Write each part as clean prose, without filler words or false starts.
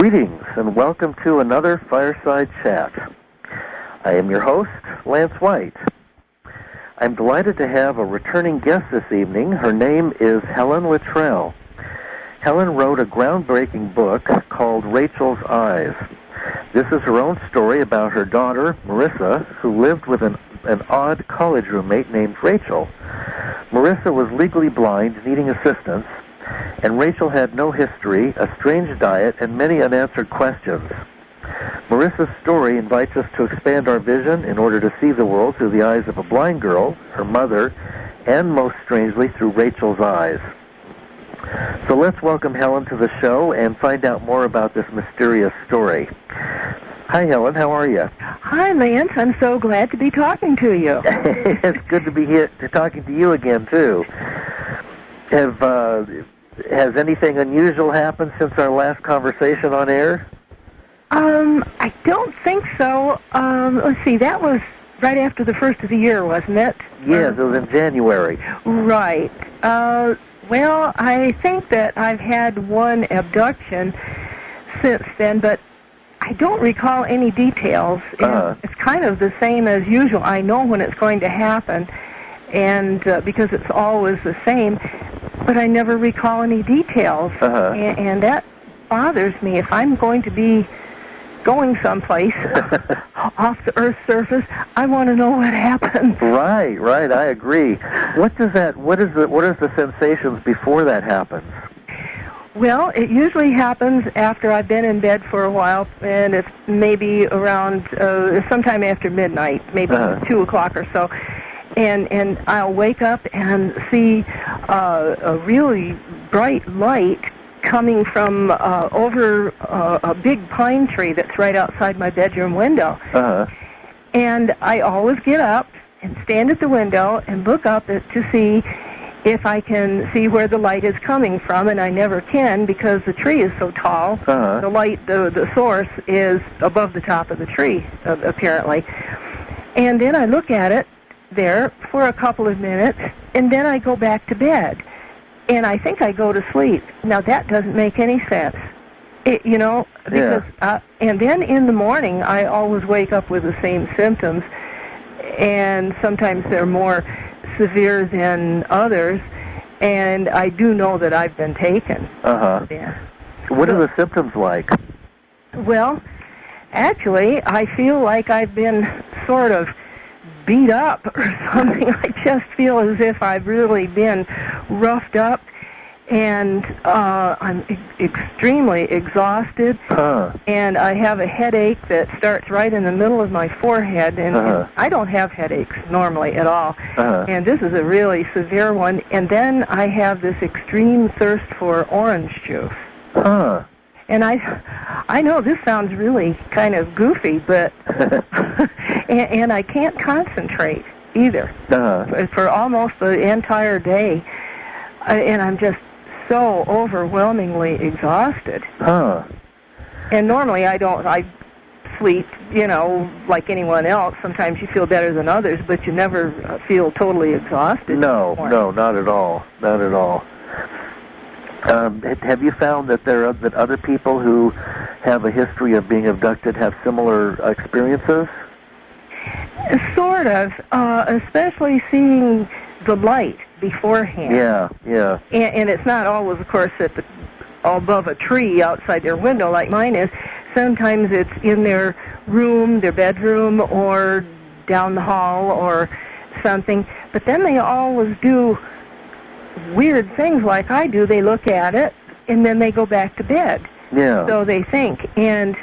Greetings and welcome to another Fireside Chat. I am your host, Lance White. I'm delighted to have a returning guest this evening. Her name is Helen Littrell. Helen wrote a groundbreaking book called Raechels' Eyes. This is her own story about her daughter, Marissa, who lived with an odd college roommate named Raechel. Marissa was legally blind, needing assistance, and Raechel had no history, a strange diet, and many unanswered questions. Marissa's story invites us to expand our vision in order to see the world through the eyes of a blind girl, her mother, and most strangely, through Raechel's eyes. So let's welcome Helen to the show and find out more about this mysterious story. Hi, Helen. How are you? Hi, Lance. I'm so glad to be talking to you. It's good to be here talking to you again, too. Has anything unusual happened since our last conversation on air? I don't think so. Let's see, that was right after the first of the year, wasn't it? Yes, it was in January. Right. Well, I think that I've had one abduction since then, but I don't recall any details. It's kind of the same as usual. I know when it's going to happen, and because it's always the same, but I never recall any details, and that bothers me. If I'm going to be going someplace off the Earth's surface, I want to know what happened. Right, I agree. What are the sensations before that happens? Well, it usually happens after I've been in bed for a while, and it's maybe around sometime after midnight, maybe 2 o'clock or so. And I'll wake up and see a really bright light coming from over a big pine tree that's right outside my bedroom window. And I always get up and stand at the window and look up to see if I can see where the light is coming from, and I never can because the tree is so tall. The light, the source, is above the top of the tree, apparently. And then I look at it there for a couple of minutes, and then I go back to bed. And I think I go to sleep. Now, that doesn't make any sense, because, and then in the morning, I always wake up with the same symptoms, and sometimes they're more severe than others, and I do know that I've been taken. Yeah. What are the symptoms like? Well, actually, I feel like I've been sort of beat up or something. I just feel as if I've really been roughed up, and I'm extremely exhausted, and I have a headache that starts right in the middle of my forehead, and I don't have headaches normally at all, and this is a really severe one. And then I have this extreme thirst for orange juice. And I know this sounds really kind of goofy, but and I can't concentrate either for almost the entire day, and I'm just so overwhelmingly exhausted. And normally I sleep, like anyone else. Sometimes you feel better than others, but you never feel totally exhausted. No, not at all. Not at all. Have you found that that other people who have a history of being abducted have similar experiences? Sort of, especially seeing the light beforehand. Yeah. And it's not always, of course, above a tree outside their window like mine is. Sometimes it's in their room, their bedroom, or down the hall or something. But then they always do weird things like I do. They look at it, and then they go back to bed. Yeah. So they think. And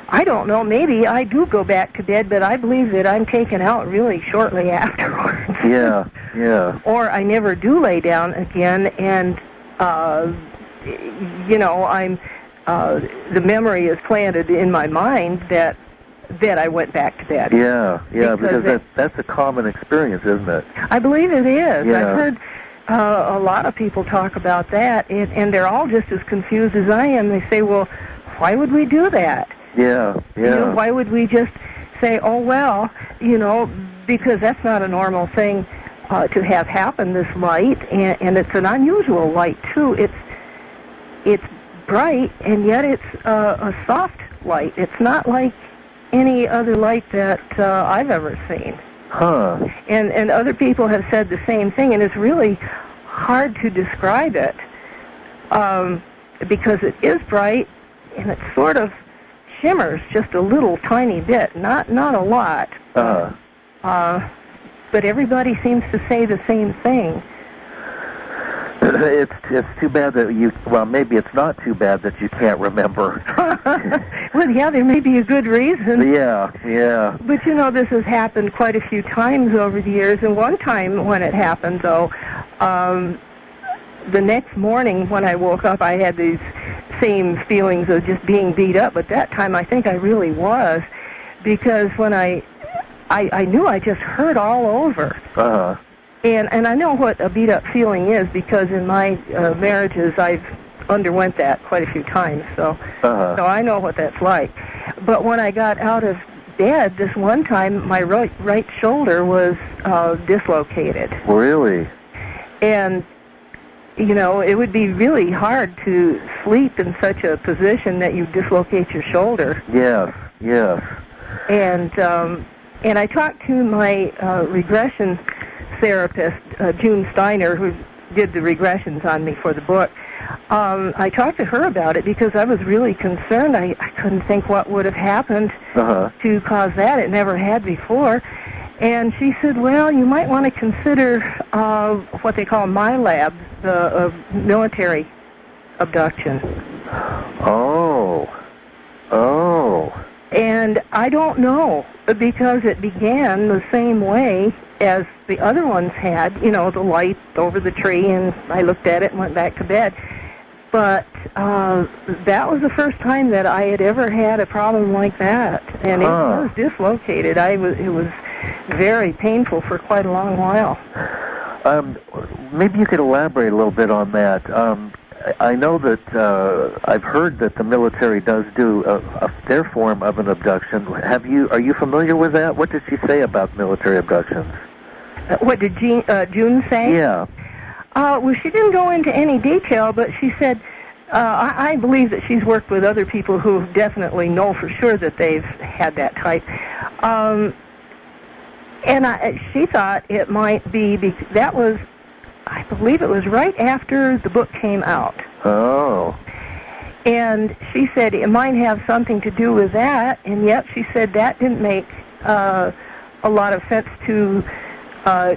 I don't know, maybe I do go back to bed, but I believe that I'm taken out really shortly afterwards. Yeah. Or I never do lay down again, and, the memory is planted in my mind that I went back to bed. Yeah, because that's a common experience, isn't it? I believe it is. Yeah. I've heard a lot of people talk about that, and they're all just as confused as I am. They say, well, why would we do that? Yeah. Why would we just say, oh, well, because that's not a normal thing to have happen, this light, and it's an unusual light, too. It's bright, and yet it's a soft light. It's not like any other light that I've ever seen. Huh. And other people have said the same thing, and it's really hard to describe it because it is bright, and it sort of shimmers just a little tiny bit, not a lot. But everybody seems to say the same thing. It's too bad that maybe it's not too bad that you can't remember. Well, yeah, there may be a good reason. Yeah. But, this has happened quite a few times over the years, and one time when it happened, though, the next morning when I woke up, I had these same feelings of just being beat up, but that time I think I really was, because when I knew I just hurt all over. And I know what a beat-up feeling is, because in my marriages I've underwent that quite a few times, so I know what that's like. But when I got out of bed this one time, my right shoulder was dislocated. Really? And, it would be really hard to sleep in such a position that you dislocate your shoulder. Yes. And I talked to my regression therapist, June Steiner, who did the regressions on me for the book. I talked to her about it because I was really concerned. I couldn't think what would have happened to cause that. It never had before. And she said, well, you might want to consider what they call MyLab, the military abduction. Oh. And I don't know, because it began the same way as the other ones had, the light over the tree, and I looked at it and went back to bed. But that was the first time that I had ever had a problem like that, and it was dislocated. It was very painful for quite a long while. Maybe you could elaborate a little bit on that. I know that I've heard that the military does do their form of an abduction. Are you familiar with that? What did she say about military abductions? What did June say? Yeah. Well, she didn't go into any detail, but she said, I believe that she's worked with other people who definitely know for sure that they've had that type. And she thought it might be, that was, I believe it was right after the book came out. Oh. And she said it might have something to do with that, and yet she said that didn't make a lot of sense to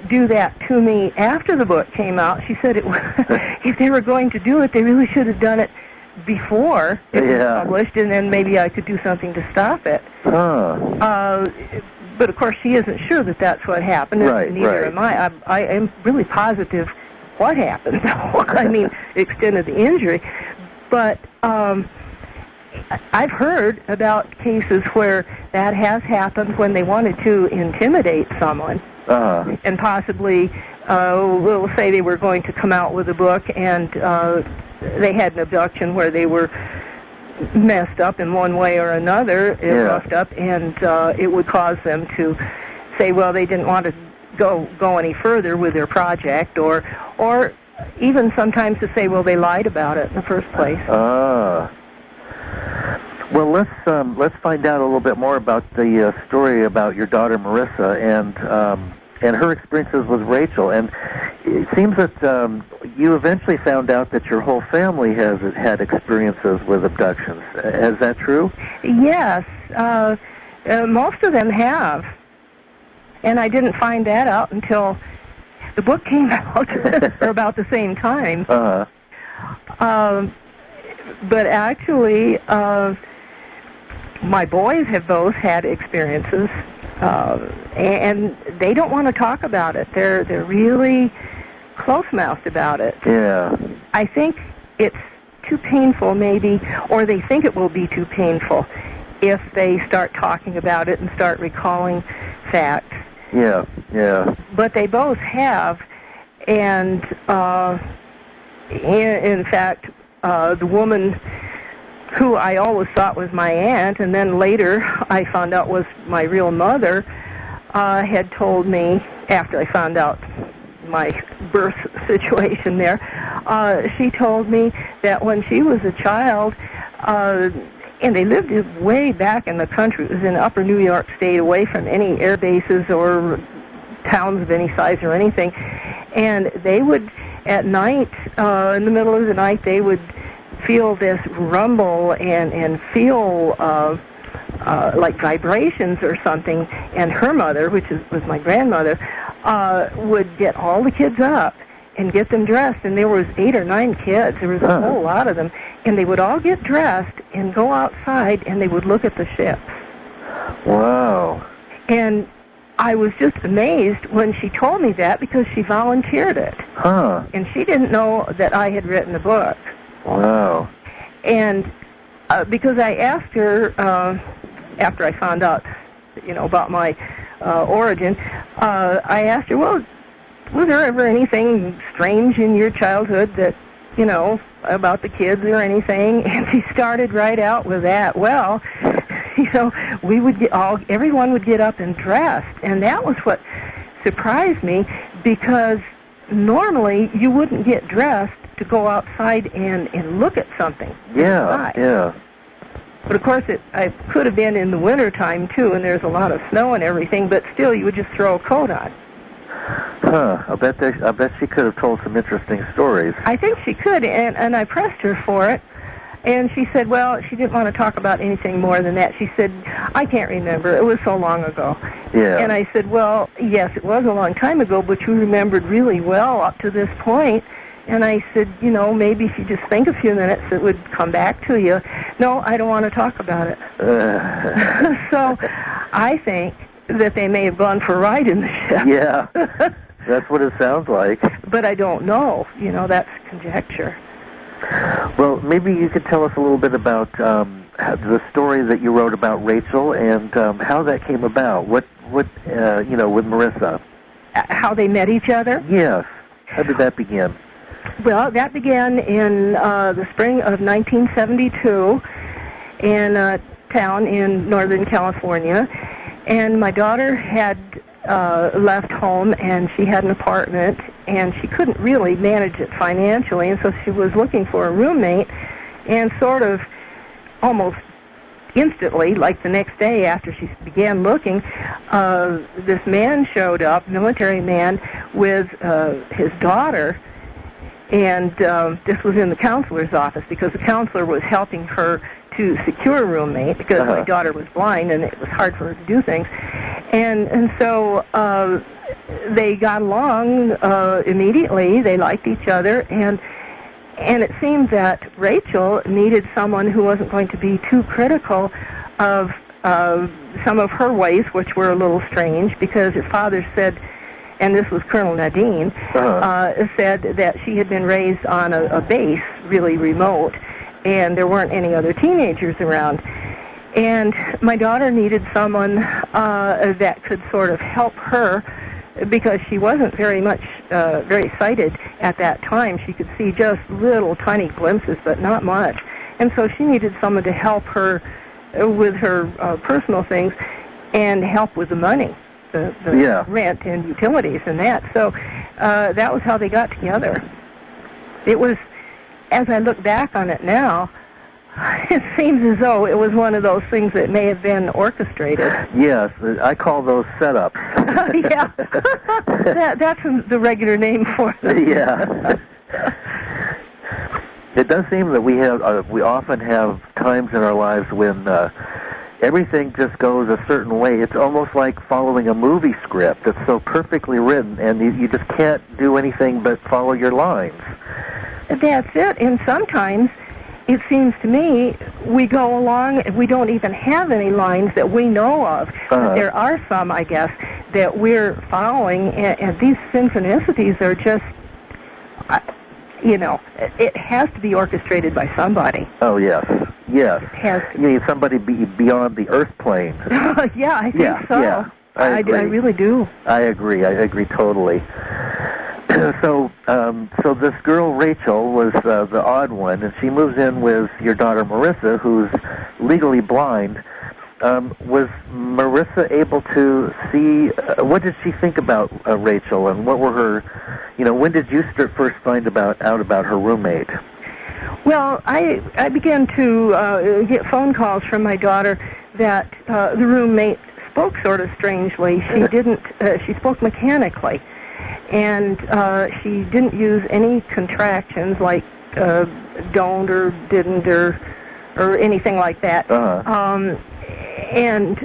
do that to me after the book came out. She said if they were going to do it, they really should have done it before it was published, and then maybe I could do something to stop it. But of course, she isn't sure that that's what happened, and neither am I. I am really positive what happened, though. I mean, the extent of the injury. But I've heard about cases where that has happened when they wanted to intimidate someone, and possibly, we'll say they were going to come out with a book, and they had an abduction where they were messed up in one way or another, roughed up, and it would cause them to say, well, they didn't want to go any further with their project, or even sometimes to say, well, they lied about it in the first place. Well, let's find out a little bit more about the story about your daughter Marissa and her experiences with Raechel. And it seems that you eventually found out that your whole family has had experiences with abductions. Is that true? Yes, most of them have. And I didn't find that out until the book came out, or about the same time. But actually, my boys have both had experiences, and they don't want to talk about it. They're really close-mouthed about it. Yeah. I think it's too painful, maybe, or they think it will be too painful if they start talking about it and start recalling facts. Yeah. But they both have, and in fact, the woman who I always thought was my aunt, and then later I found out was my real mother, had told me, after I found out my birth situation there, she told me that when she was a child, and they lived way back in the country. It was in upper New York State, away from any air bases or towns of any size or anything. And they would, at night, in the middle of the night, they would feel this rumble and feel like vibrations or something. And her mother, which was my grandmother, would get all the kids up and get them dressed, and there was 8 or 9 kids. There was a whole lot of them, and they would all get dressed and go outside, and they would look at the ships. Wow. And I was just amazed when she told me that, because she volunteered it. Huh. And she didn't know that I had written a book. Wow. And because I asked her, after I found out, about my origin, I asked her, well, was there ever anything strange in your childhood that, about the kids or anything? And she started right out with that. Well, we would everyone would get up and dressed, and that was what surprised me, because normally you wouldn't get dressed to go outside and look at something. Yeah, yeah. But of course, it could have been in the wintertime too, and there's a lot of snow and everything, but still you would just throw a coat on. Huh. I bet she could have told some interesting stories. I think she could, and I pressed her for it, and she said, well, she didn't want to talk about anything more than that. She said, I can't remember. It was so long ago. Yeah. And I said, well, yes, it was a long time ago, but you remembered really well up to this point. And I said, maybe if you just think a few minutes, it would come back to you. No, I don't want to talk about it. So I think that they may have gone for a ride in the ship. Yeah, that's what it sounds like. But I don't know. That's conjecture. Well, maybe you could tell us a little bit about the story that you wrote about Raechel and how that came about. What with Marissa. How they met each other? Yes. How did that begin? Well, that began in the spring of 1972 in a town in Northern California. And my daughter had left home, and she had an apartment, and she couldn't really manage it financially, and so she was looking for a roommate, and sort of almost instantly, like the next day after she began looking, this man showed up, military man, with his daughter, and this was in the counselor's office, because the counselor was helping her to secure a roommate, because my daughter was blind and it was hard for her to do things. And so they got along immediately. They liked each other, and it seemed that Raechel needed someone who wasn't going to be too critical of some of her ways, which were a little strange, because his father said, and this was Colonel Nadine, said that she had been raised on a base really remote, and there weren't any other teenagers around. And my daughter needed someone that could sort of help her, because she wasn't very sighted at that time. She could see just little tiny glimpses, but not much. And so she needed someone to help her with her personal things and help with the money, the rent and utilities and that. So that was how they got together. It was, as I look back on it now, it seems as though it was one of those things that may have been orchestrated. Yes, I call those setups. Yeah, that's the regular name for them. Yeah. It does seem that we often have times in our lives when everything just goes a certain way. It's almost like following a movie script. It's so perfectly written, and you just can't do anything but follow your lines. That's it, and sometimes it seems to me we go along and we don't even have any lines that we know of. But there are some, I guess, that we're following, and these synchronicities are just, it has to be orchestrated by somebody. Oh, yes. Yes. It has to. You need somebody beyond the earth plane. Yeah, I think so. Yeah, I agree. I really do. I agree totally. So this girl Raechel was the odd one, and she moves in with your daughter Marissa, who's legally blind. Was Marissa able to see? What did she think about Raechel, and what were her? When did you first find out about her roommate? Well, I began to get phone calls from my daughter that the roommate spoke sort of strangely. She didn't. She spoke mechanically, and she didn't use any contractions like don't or didn't or anything like that. And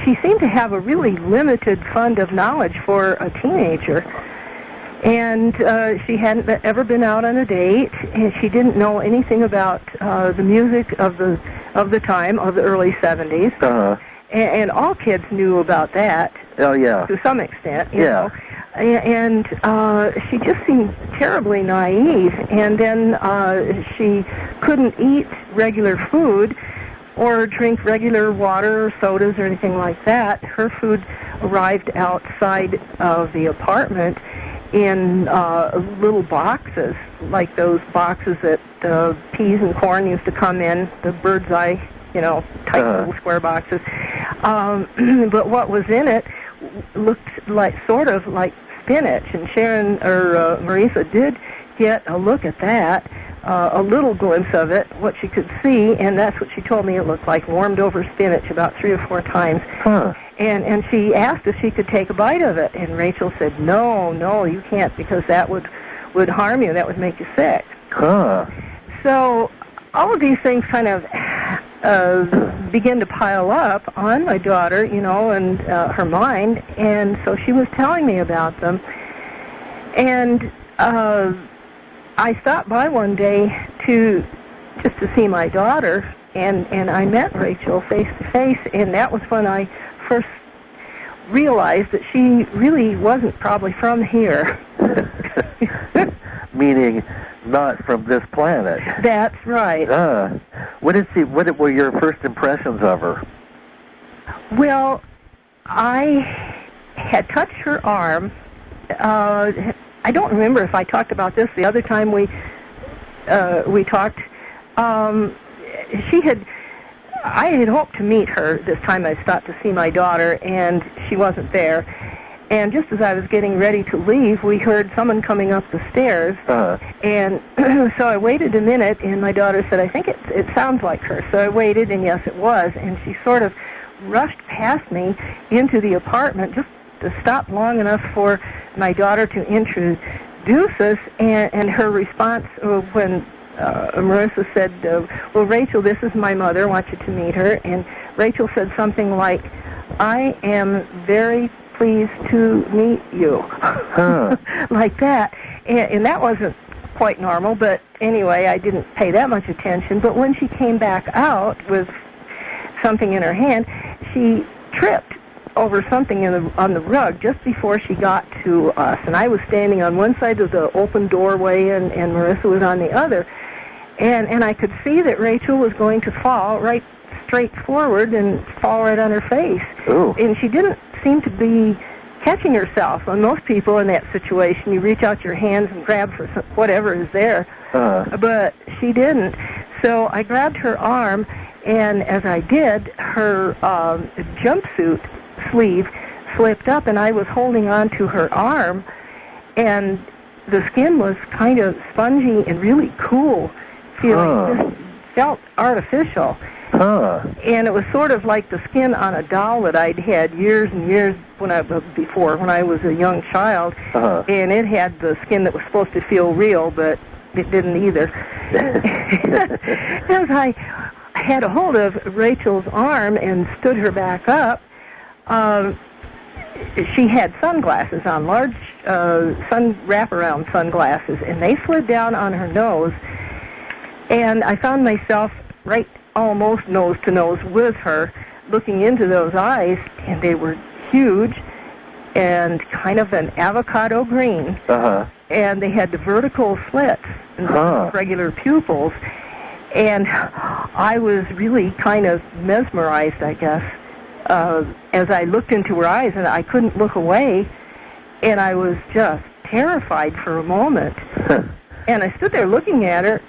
she seemed to have a really limited fund of knowledge for a teenager. And she hadn't ever been out on a date, and she didn't know anything about the music of the time, of the early 70s. And all kids knew about that. Oh, yeah. To some extent, you know. And she just seemed terribly naive. And then she couldn't eat regular food or drink regular water or sodas or anything like that. Her food arrived outside of the apartment in little boxes, like those boxes that peas and corn used to come in, the bird's eye, you know, tight little square boxes. But what was in it looked like sort of like spinach, and Sharon or Marisa did get a look at that, a little glimpse of it, what she could see, and that's what she told me it looked like, warmed over spinach about 3 or 4 times. And she asked if she could take a bite of it, and Raechel said, no, you can't, because that would harm you, that would make you sick. So all of these things kind of begin to pile up on my daughter, you know, and her mind, and so she was telling me about them. And I stopped by one day just to see my daughter, and I met Raechel face to face, and that was when I first realized that she really wasn't probably from here. Meaning not from this planet. That's right. What were your first impressions of her? Well, I had touched her arm. I don't remember if I talked about this the other time we talked. I had hoped to meet her this time I stopped to see my daughter, and she wasn't there. And just as I was getting ready to leave, we heard someone coming up the stairs. And so I waited a minute, and my daughter said, I think it sounds like her. So I waited, and yes, it was. And she sort of rushed past me into the apartment just to stop long enough for my daughter to introduce us. And her response when Marisa said, well, Raechel, this is my mother. I want you to meet her. And Raechel said something like, I am very pleased to meet you. Like that. And that wasn't quite normal, but anyway, I didn't pay that much attention. But when she came back out with something in her hand, she tripped over something on the rug just before she got to us. And I was standing on one side of the open doorway, and Marisa was on the other. And I could see that Raechel was going to fall right straight forward and fall right on her face. Ooh. And she didn't seem to be catching herself. And most people in that situation, you reach out your hands and grab for whatever is there. But she didn't. So I grabbed her arm, and as I did, her jumpsuit sleeve slipped up, and I was holding on to her arm, and the skin was kind of spongy and really cool feeling. Just felt artificial. And it was sort of like the skin on a doll that I'd had years and years when I was a young child, and it had the skin that was supposed to feel real, but it didn't either. As I had a hold of Raechel's arm and stood her back up, she had sunglasses on, large wraparound sunglasses, and they slid down on her nose, and I found myself right almost nose to nose with her, looking into those eyes, and they were huge and kind of an avocado green, and they had the vertical slits and regular pupils, and I was really kind of mesmerized, I guess, as I looked into her eyes, and I couldn't look away, and I was just terrified for a moment. And I stood there looking at her,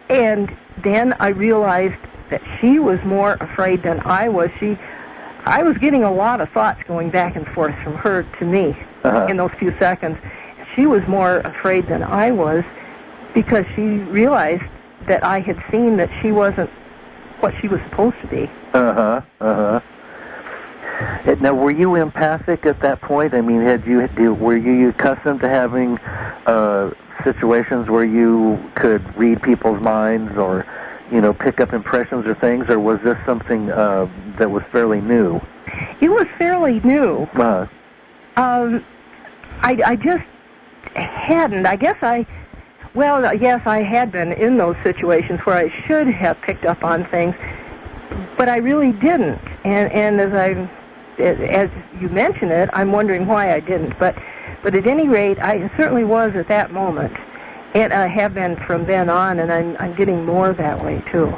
and then I realized that she was more afraid than I was. I was getting a lot of thoughts going back and forth from her to me in those few seconds. She was more afraid than I was, because she realized that I had seen that she wasn't what she was supposed to be. Now, were you empathic at that point? I mean, were you accustomed to having situations where you could read people's minds, or pick up impressions or things, or was this something that was fairly new? It was fairly new. I just hadn't. I guess yes, I had been in those situations where I should have picked up on things, but I really didn't. And as you mention it, I'm wondering why I didn't. But at any rate, I certainly was at that moment, and I have been from then on, and I'm getting more that way too.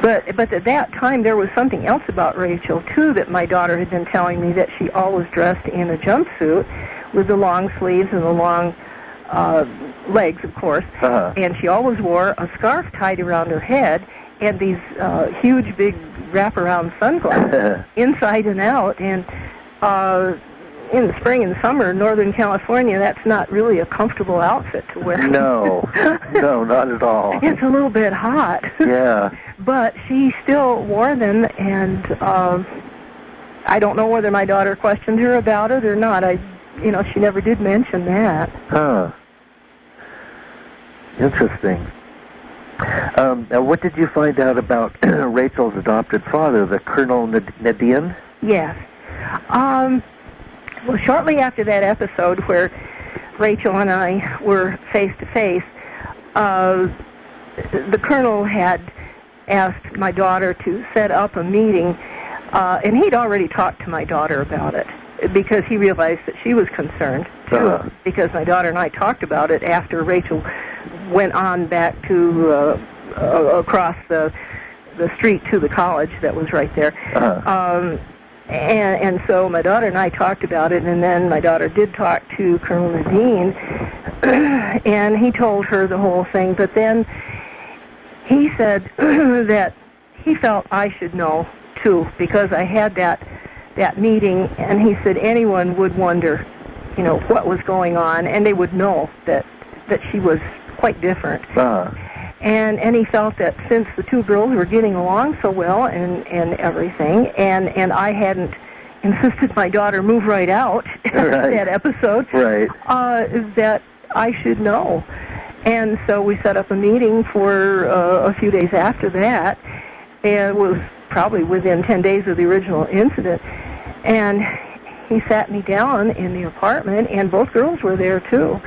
But at that time, there was something else about Raechel too that my daughter had been telling me, that she always dressed in a jumpsuit with the long sleeves and the long legs, of course, and she always wore a scarf tied around her head and these huge, big wraparound sunglasses inside and out. And in the spring and summer in Northern California, that's not really a comfortable outfit to wear. No, not at all. It's a little bit hot. Yeah. But she still wore them, and I don't know whether my daughter questioned her about it or not. She never did mention that. Huh. Interesting. Now, what did you find out about Raechel's adopted father, the Colonel Nadine? Yes. Well, shortly after that episode where Raechel and I were face-to-face, the Colonel had asked my daughter to set up a meeting, and he'd already talked to my daughter about it, because he realized that she was concerned, too, because my daughter and I talked about it after Raechel went on back to across the street to the college that was right there. And so my daughter and I talked about it, and then my daughter did talk to Colonel Nadine, and he told her the whole thing, but then he said that he felt I should know, too, because I had that meeting, and he said anyone would wonder, what was going on, and they would know that she was quite different. And he felt that since the two girls were getting along so well and everything, and I hadn't insisted my daughter move right out that episode, that I should know. And so we set up a meeting for a few days after that, and it was probably within 10 days of the original incident. And he sat me down in the apartment, and both girls were there too.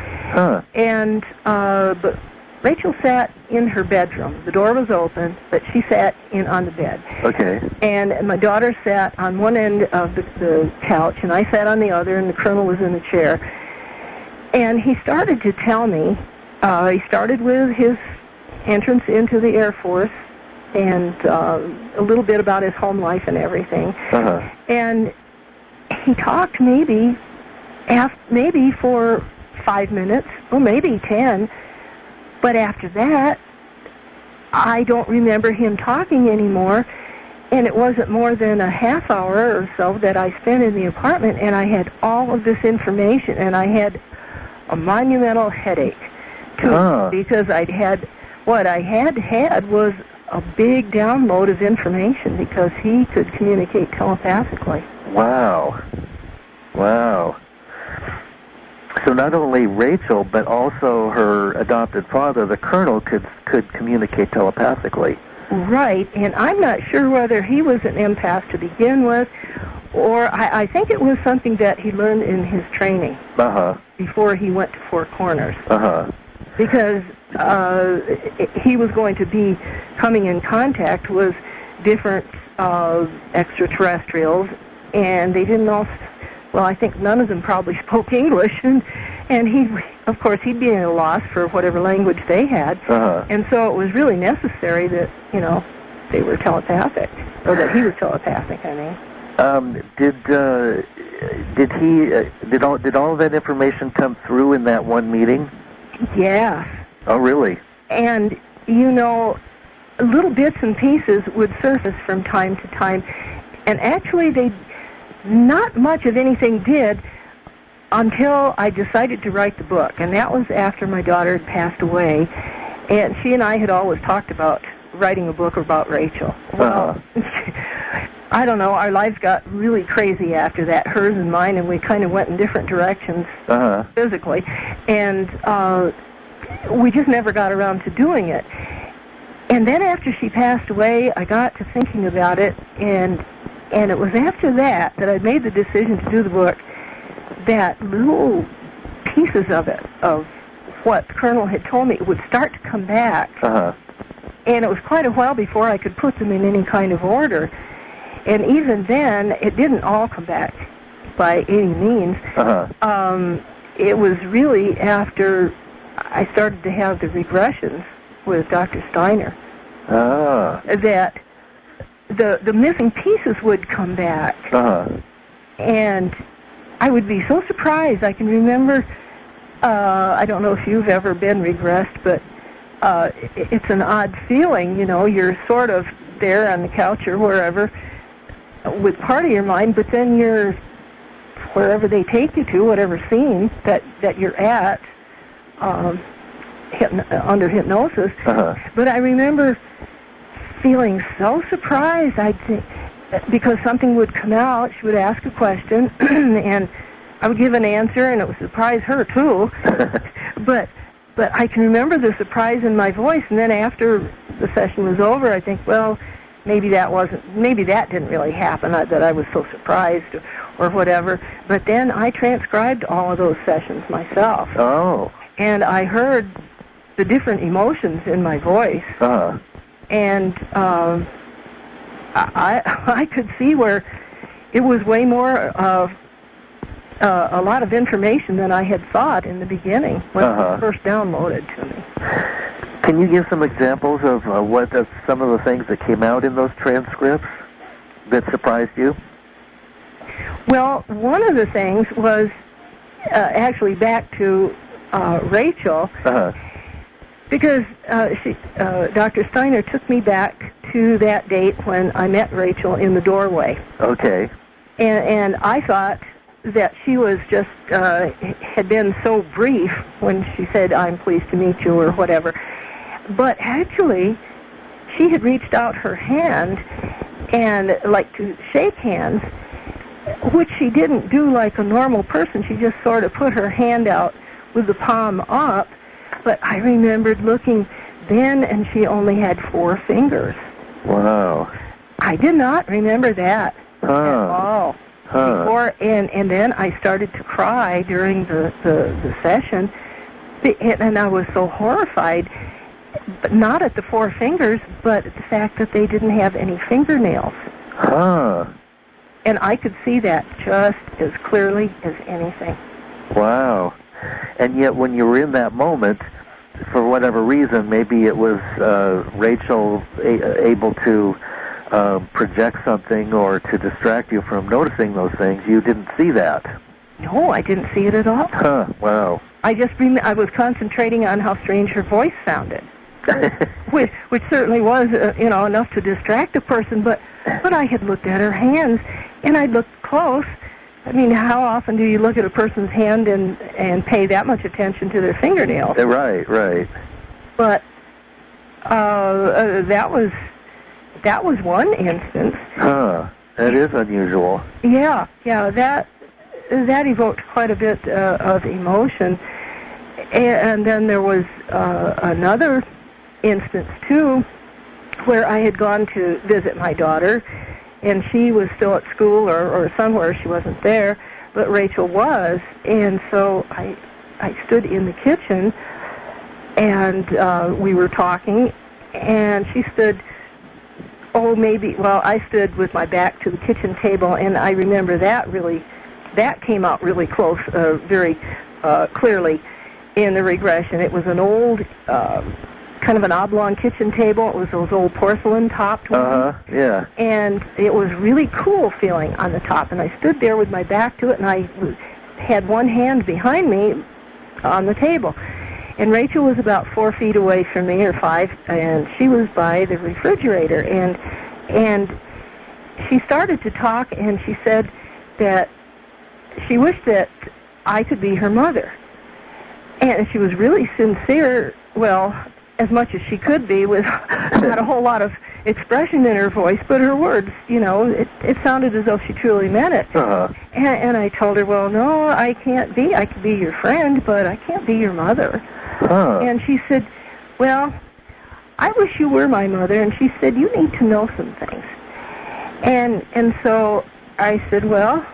And but Raechel sat in her bedroom. The door was open, but she sat on the bed. Okay. And my daughter sat on one end of the couch, and I sat on the other, and the Colonel was in the chair. And he started to tell me, he started with his entrance into the Air Force, and a little bit about his home life and everything. And he talked maybe for 5 minutes, or maybe 10, but after that, I don't remember him talking anymore, and it wasn't more than a half hour or so that I spent in the apartment, and I had all of this information, and I had a monumental headache, too, because what I had was a big download of information, because he could communicate telepathically. Wow. So not only Raechel, but also her adopted father, the Colonel, could communicate telepathically. Right, and I'm not sure whether he was an empath to begin with, or I think it was something that he learned in his training before he went to Four Corners. Because he was going to be coming in contact with different extraterrestrials, and they didn't all... Well, I think none of them probably spoke English, and he, of course, he'd be at a loss for whatever language they had, and so it was really necessary that, they were telepathic, or that he was telepathic, I mean. Did all of that information come through in that one meeting? Yeah. Oh, really? And, little bits and pieces would surface from time to time, and actually not much of anything did until I decided to write the book, and that was after my daughter had passed away. And she and I had always talked about writing a book about Raechel. Well, I don't know, our lives got really crazy after that, hers and mine, and we kind of went in different directions physically. And we just never got around to doing it. And then after she passed away, I got to thinking about it, and it was after that I made the decision to do the book, that little pieces of it, of what Colonel had told me, would start to come back. And it was quite a while before I could put them in any kind of order. And even then, it didn't all come back by any means. It was really after I started to have the regressions with Dr. Steiner that the missing pieces would come back. And I would be so surprised. I can remember, I don't know if you've ever been regressed, but it's an odd feeling, you know, you're sort of there on the couch or wherever with part of your mind, but then you're wherever they take you to, whatever scene that you're at, under hypnosis. But I remember feeling so surprised, because something would come out, she would ask a question, and I would give an answer, and it would surprise her too. But I can remember the surprise in my voice, and then after the session was over, I think, well, maybe that didn't really happen, that I was so surprised or whatever. But then I transcribed all of those sessions myself. And I heard the different emotions in my voice. And I could see where it was way more of a lot of information than I had thought in the beginning when it was first downloaded to me. Can you give some examples of some of the things that came out in those transcripts that surprised you? Well, one of the things was actually back to Raechel, because Dr. Steiner took me back to that date when I met Raechel in the doorway. Okay. And I thought that she was just, had been so brief when she said, "I'm pleased to meet you," or whatever. But actually, she had reached out her hand and like to shake hands, which she didn't do like a normal person. She just sort of put her hand out with the palm up. But I remembered looking then, and she only had 4 fingers. Wow. I did not remember that at all. Before, and then I started to cry during the session, and I was so horrified, but not at the 4 fingers, but at the fact that they didn't have any fingernails. And I could see that just as clearly as anything. Wow. And yet when you were in that moment, for whatever reason, maybe it was Raechel able to project something or to distract you from noticing those things, you didn't see that. No, I didn't see it at all. Wow. I was concentrating on how strange her voice sounded, which certainly was enough to distract a person. But I had looked at her hands, and I looked close. I mean, how often do you look at a person's hand and pay that much attention to their fingernails? Right. But that was one instance. That is unusual. Yeah, that evoked quite a bit of emotion. And then there was another instance, too, where I had gone to visit my daughter, and she was still at school or somewhere. She wasn't there, but Raechel was. And so I stood in the kitchen, and we were talking, and she stood... I stood with my back to the kitchen table, and I remember that came out really close, very clearly in the regression. It was an old, kind of an oblong kitchen table. It was those old porcelain-topped ones. Yeah. And it was really cool feeling on the top, and I stood there with my back to it, and I had one hand behind me on the table. And Raechel was about 4 feet away from me, or 5, and she was by the refrigerator. And she started to talk, and she said that she wished that I could be her mother. And she was really sincere. Well, as much as she could be with not a whole lot of expression in her voice, but her words, it sounded as though she truly meant it. Uh-huh. And I told her, well, no, I can't be. I could be your friend, but I can't be your mother. Huh. And she said, well, I wish you were my mother. And she said, you need to know some things. And so I said, well,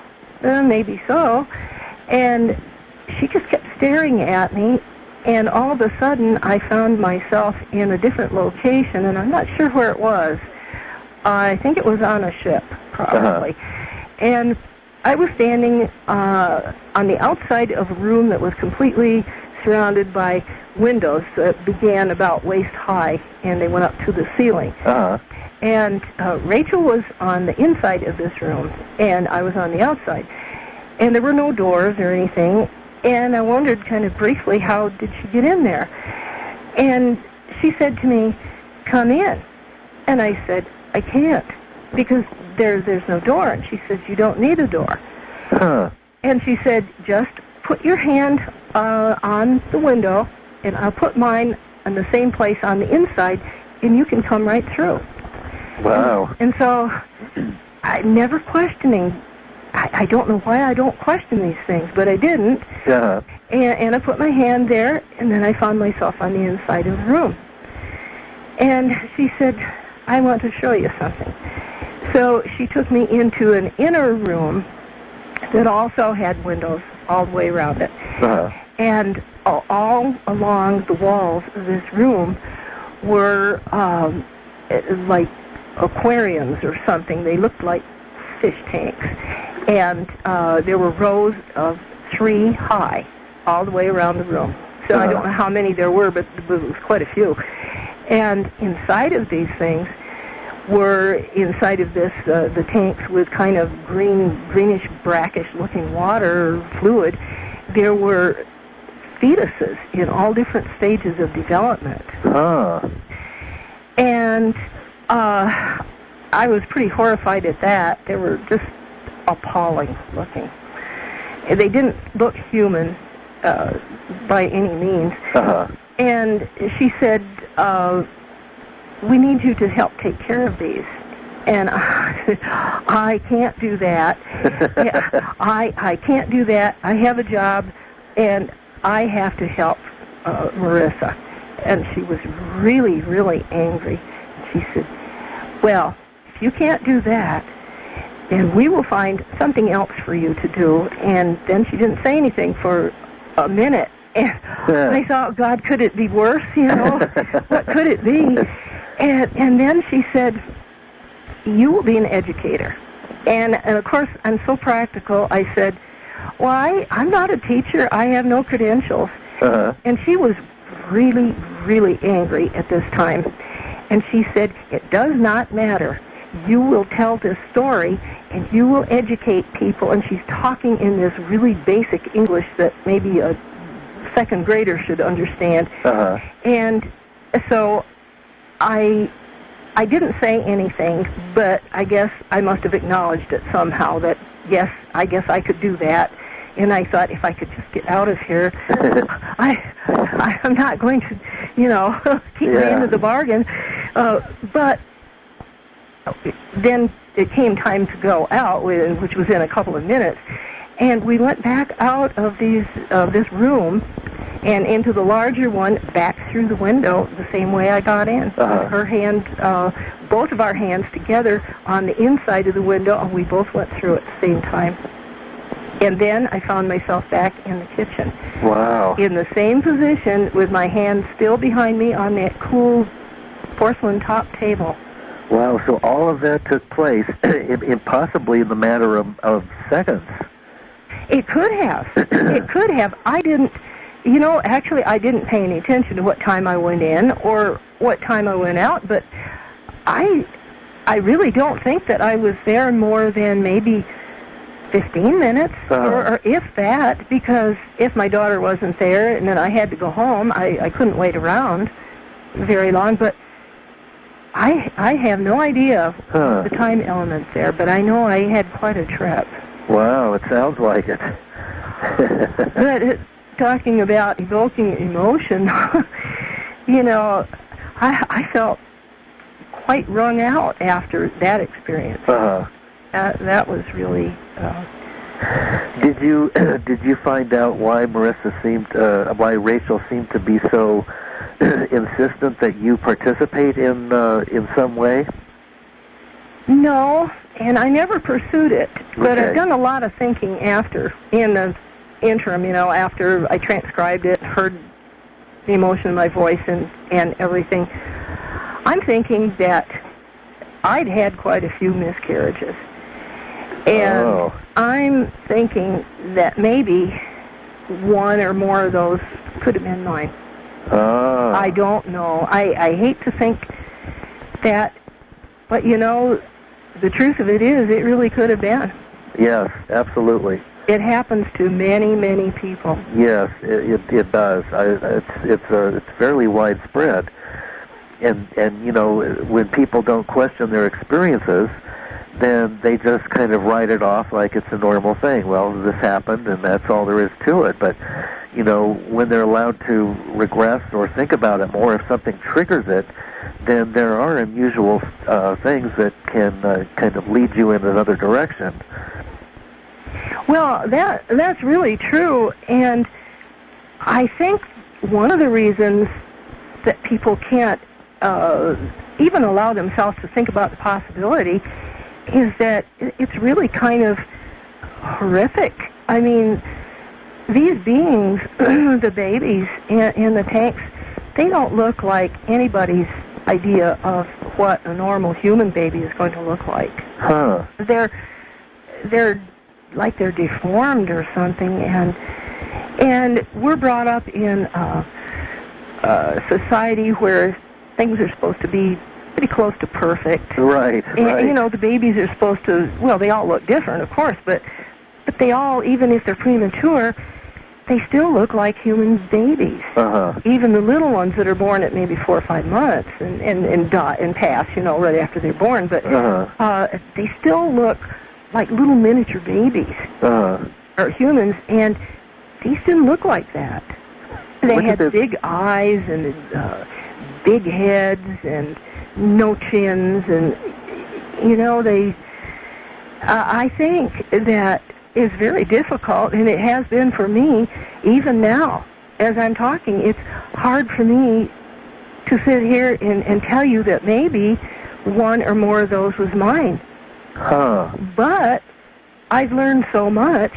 maybe so. And she just kept staring at me. And all of a sudden, I found myself in a different location, and I'm not sure where it was. I think it was on a ship, probably. Uh-huh. And I was standing on the outside of a room that was completely surrounded by windows that began about waist high, and they went up to the ceiling. Uh-huh. And Raechel was on the inside of this room, and I was on the outside. And there were no doors or anything. And I wondered kind of briefly, how did she get in there? And she said to me, come in. And I said, I can't, because there's no door. And she said, you don't need a door. Huh. And she said, just put your hand on the window, and I'll put mine in the same place on the inside, and you can come right through. Wow. And so I never questioning. I don't know why I don't question these things, but I didn't. Uh-huh. And I put my hand there, and then I found myself on the inside of the room. And she said, I want to show you something. So she took me into an inner room that also had windows all the way around it. Uh-huh. And all along the walls of this room were like aquariums or something. They looked like fish tanks. And there were rows of 3 high all the way around the room. So I don't know how many there were, but it was quite a few. And inside of these things were, inside of this, the tanks with kind of greenish, brackish-looking water fluid, there were fetuses in all different stages of development. Huh. And I was pretty horrified at that. They were just appalling looking. They didn't look human by any means. Uh-huh. And she said, we need you to help take care of these. And I can't do that. I can't do that. I have a job, and I have to help Marissa. And she was really, really angry. She said, well, if you can't do that, then we will find something else for you to do. And then she didn't say anything for a minute. And I thought, God, could it be worse? What could it be? And then she said, you will be an educator. And of course, I'm so practical. I said, well, I'm not a teacher. I have no credentials. Uh-huh. And she was really, really angry at this time. And she said, it does not matter. You will tell this story, and you will educate people. And she's talking in this really basic English that maybe a second grader should understand. Uh-huh. And so I didn't say anything, but I guess I must have acknowledged it somehow that, yes, I guess I could do that. And I thought, if I could just get out of here, I'm not going to, keep my end of the bargain. But then it came time to go out, which was in a couple of minutes, and we went back out of this room and into the larger one, back through the window the same way I got in. Uh-huh. Her hand, both of our hands together on the inside of the window, and we both went through at the same time. And then I found myself back in the kitchen. Wow. In the same position, with my hands still behind me on that cool porcelain top table. Wow, so all of that took place possibly in the matter of seconds. It could have. It could have. I didn't, actually I didn't pay any attention to what time I went in or what time I went out, but I really don't think that I was there more than maybe 15 minutes, or if that, because if my daughter wasn't there and then I had to go home, I couldn't wait around very long. But I have no idea the time elements there, but I know I had quite a trip. Wow, it sounds like it. But talking about evoking emotion, you know, I felt quite wrung out after that experience. That was really. Did you find out why why Raechel seemed to be so insistent that you participate in some way? No, and I never pursued it. But Okay. I've done a lot of thinking in the interim, after I transcribed it, heard the emotion in my voice and everything. I'm thinking that I'd had quite a few miscarriages. And I'm thinking that maybe one or more of those could have been mine. I don't know. I hate to think that, but the truth of it is, it really could have been. Yes, absolutely. It happens to many, many people. Yes, it does. It's fairly widespread, and when people don't question their experiences, then they just kind of write it off like it's a normal thing. Well, this happened, and that's all there is to it. But when they're allowed to regress or think about it more, if something triggers it, then there are unusual things that can kind of lead you in another direction. Well, that's really true, and I think one of the reasons that people can't even allow themselves to think about the possibility is that it's really kind of horrific. I mean, these beings, the babies in the tanks, they don't look like anybody's idea of what a normal human baby is going to look like. They're like they're deformed or something, and we're brought up in a society where things are supposed to be pretty close to perfect. Right. And, the babies are supposed to, well, they all look different, of course, but they all, even if they're premature, they still look like human babies. Even the little ones that are born at maybe 4 or 5 months and pass, right after they're born, but they still look like little miniature babies or humans, and these didn't look like that. They had big eyes and big heads and no chins, and I think that is very difficult, and it has been for me. Even now, as I'm talking, it's hard for me to sit here and tell you that maybe one or more of those was mine. But I've learned so much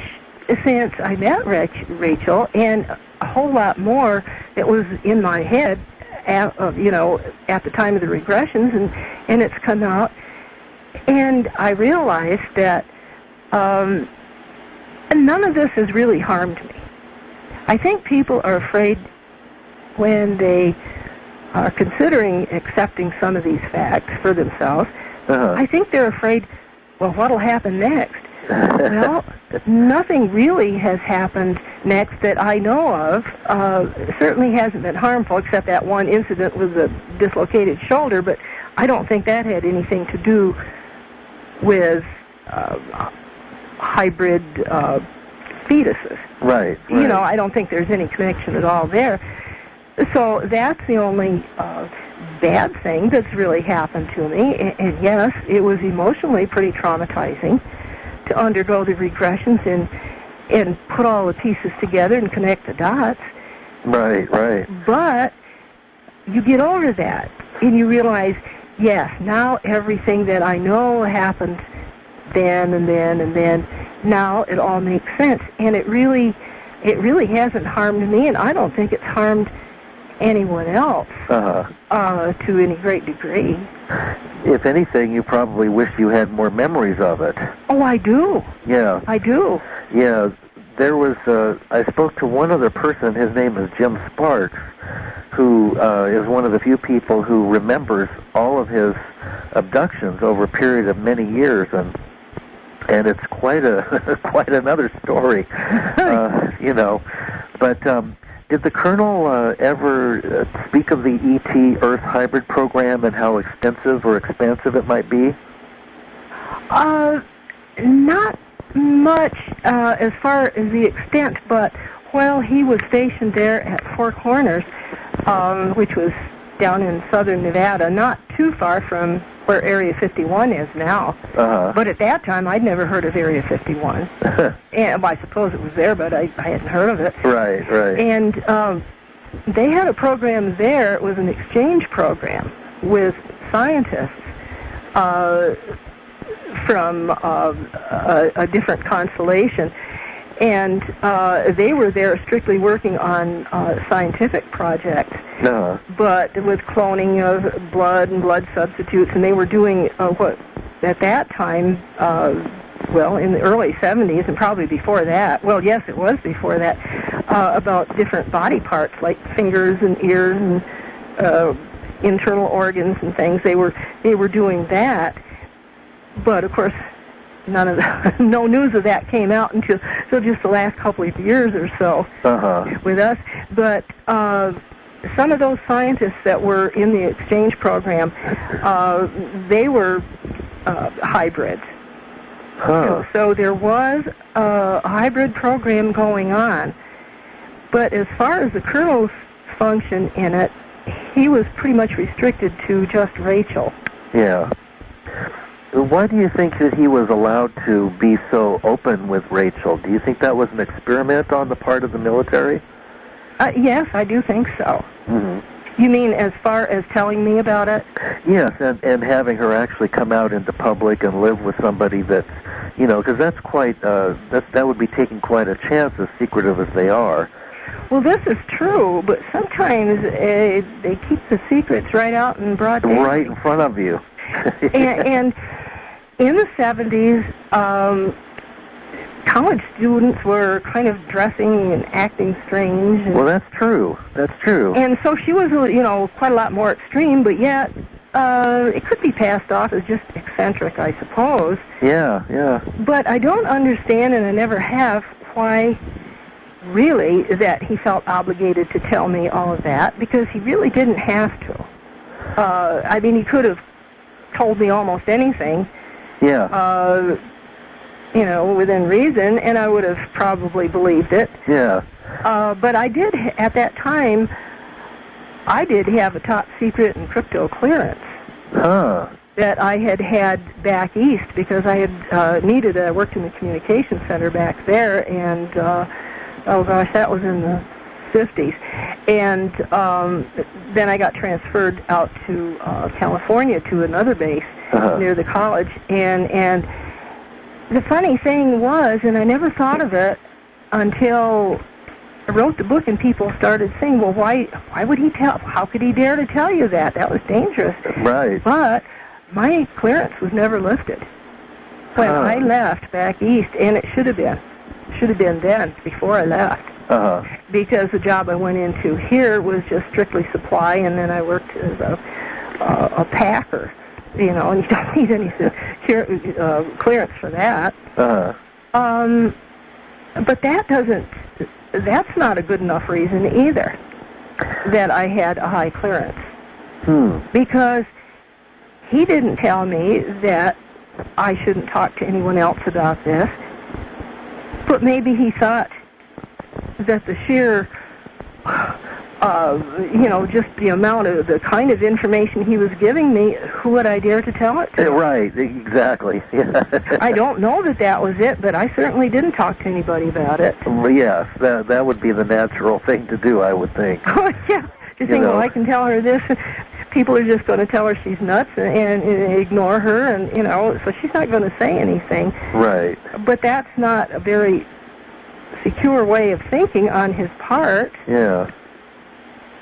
since I met Raechel, and a whole lot more that was in my head at the time of the regressions, and it's come out. And I realized that none of this has really harmed me. I think people are afraid when they are considering accepting some of these facts for themselves. I think they're afraid, well, what'll happen next? Well, nothing really has happened next that I know of. Certainly hasn't been harmful, except that one incident with the dislocated shoulder, but I don't think that had anything to do with hybrid fetuses. Right. I don't think there's any connection at all there. So that's the only bad thing that's really happened to me. And yes, it was emotionally pretty traumatizing to undergo the regressions and put all the pieces together and connect the dots. Right. But you get over that, and you realize, yes, now everything that I know happened then and then and then. Now it all makes sense, and it really hasn't harmed me, and I don't think it's harmed anyone else to any great degree. If anything, you probably wish you had more memories of it. Oh, I do. Yeah. I do. Yeah. There was, I spoke to one other person, his name is Jim Sparks, who is one of the few people who remembers all of his abductions over a period of many years, and it's quite another story, But did the Colonel ever speak of the ET Earth hybrid program and how extensive or expansive it might be? Not much as far as the extent, but while he was stationed there at Four Corners, which was down in southern Nevada, not too far from where Area 51 is now. But at that time, I'd never heard of Area 51. And well, I suppose it was there, but I hadn't heard of it. Right. And they had a program there. It was an exchange program with scientists from a different constellation. And they were there strictly working on scientific projects, but with cloning of blood and blood substitutes, and they were doing what, at that time, well, in the early 70s, and probably before that, well, yes, it was before that, about different body parts, like fingers and ears and internal organs and things. They were doing that, but of course, no news of that came out until just the last couple of years or so with us. But some of those scientists that were in the exchange program, they were hybrids. So there was a hybrid program going on. But as far as the colonel's function in it, he was pretty much restricted to just Raechel. Yeah. Why do you think that he was allowed to be so open with Raechel? Do you think that was an experiment on the part of the military? Yes, I do think so. Mm-hmm. You mean as far as telling me about it? Yes, and having her actually come out into public and live with somebody that's, because that's quite, that would be taking quite a chance, as secretive as they are. Well, this is true, but sometimes they keep the secrets right out in broad daylight. Right in front of you. and in the 70s, college students were kind of dressing and acting strange. Well, that's true. That's true. And so she was, quite a lot more extreme, but yet it could be passed off as just eccentric, I suppose. Yeah. But I don't understand, and I never have, why really that he felt obligated to tell me all of that, because he really didn't have to. I mean, he could have told me almost anything. Yeah. Within reason, and I would have probably believed it. Yeah. But I did, at that time, I did have a top secret encrypto clearance. That I had back east, because I had I worked in the communications center back there, and, that was in the 50s. And then I got transferred out to California to another base near the college. And the funny thing was, and I never thought of it until I wrote the book and people started saying, well, why would he tell? How could he dare to tell you that? That was dangerous. Right. But my clearance was never lifted when I left back east, and it should have been then, before I left. Because the job I went into here was just strictly supply, and then I worked as a packer, and you don't need any clearance for that. But that's not a good enough reason either, that I had a high clearance. Because he didn't tell me that I shouldn't talk to anyone else about this, but maybe he thought that the sheer, just the amount of the kind of information he was giving me, who would I dare to tell it to? Right, exactly. I don't know that was it, but I certainly didn't talk to anybody about it. Yes, that would be the natural thing to do, I would think. Oh, yeah. To think, well, I can tell her this. People are just going to tell her she's nuts and ignore her, and, so she's not going to say anything. Right. But that's not a very secure way of thinking on his part. Yeah.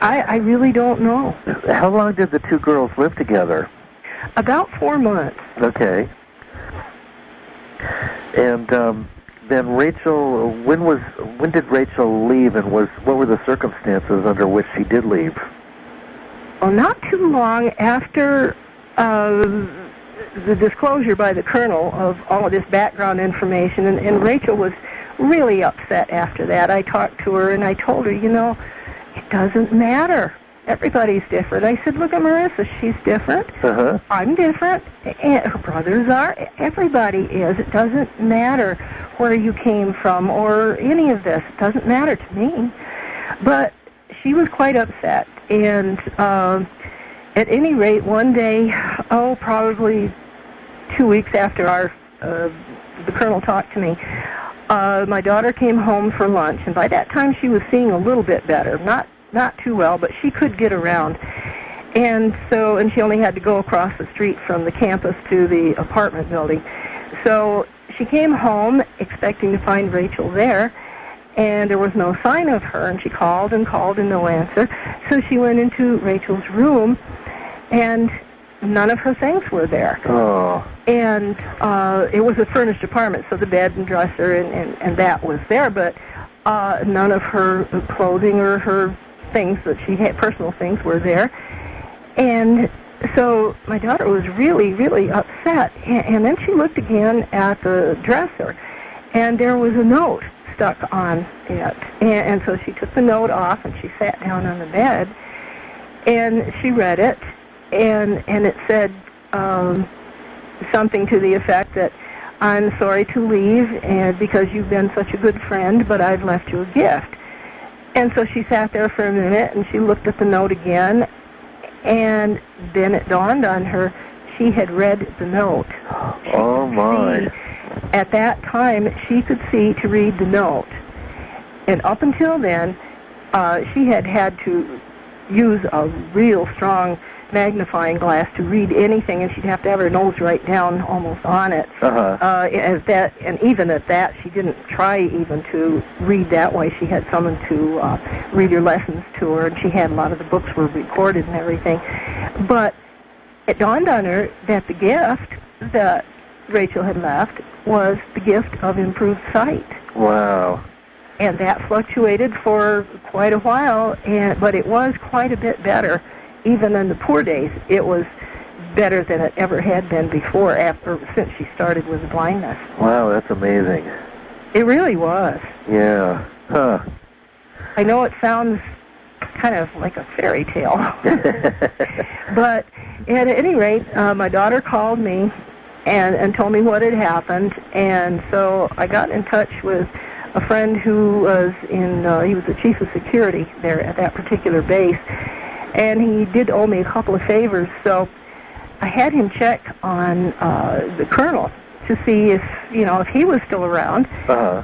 I really don't know. How long did the two girls live together? About 4 months. Okay. And then Raechel, when did Raechel leave, and what were the circumstances under which she did leave? Well, not too long after the disclosure by the colonel of all of this background information, and Raechel was really upset after that. I talked to her, and I told her, it doesn't matter. Everybody's different. I said, look at Marissa. She's different. I'm different. And her brothers are. Everybody is. It doesn't matter where you came from or any of this. It doesn't matter to me. But she was quite upset. And at any rate, one day, probably 2 weeks after the colonel talked to me, my daughter came home for lunch, and by that time she was seeing a little bit better, not too well, but she could get around. And she only had to go across the street from the campus to the apartment building. So she came home expecting to find Raechel there, and there was no sign of her, and she called and no answer. So she went into Raechel's room, and none of her things were there. Oh. And it was a furnished apartment, so the bed and dresser and that was there, but none of her clothing or her things that she had, personal things, were there. And so my daughter was really, really upset. And then she looked again at the dresser, and there was a note stuck on it. And so she took the note off, and she sat down on the bed, and she read it, and it said something to the effect that, "I'm sorry to leave, and because you've been such a good friend, but I've left you a gift." And so she sat there for a minute, and she looked at the note again, and then it dawned on her she had read the note. Oh, my. At that time, she could see to read the note. And up until then, she had to use a real strong magnifying glass to read anything, and she'd have to have her nose right down almost on it. And even at that, she didn't try even to read that way. She had someone to read her lessons to her, and she had a lot of the books were recorded and everything. But it dawned on her that the gift that Raechel had left was the gift of improved sight. Wow. And that fluctuated for quite a while, but it was quite a bit better. Even in the poor days, it was better than it ever had been before, since she started with the blindness. Wow, that's amazing. It really was. Yeah. Huh. I know it sounds kind of like a fairy tale. But at any rate, my daughter called me and told me what had happened, and so I got in touch with a friend who was he was the chief of security there at that particular base, and he did owe me a couple of favors, so I had him check on the colonel to see if he was still around.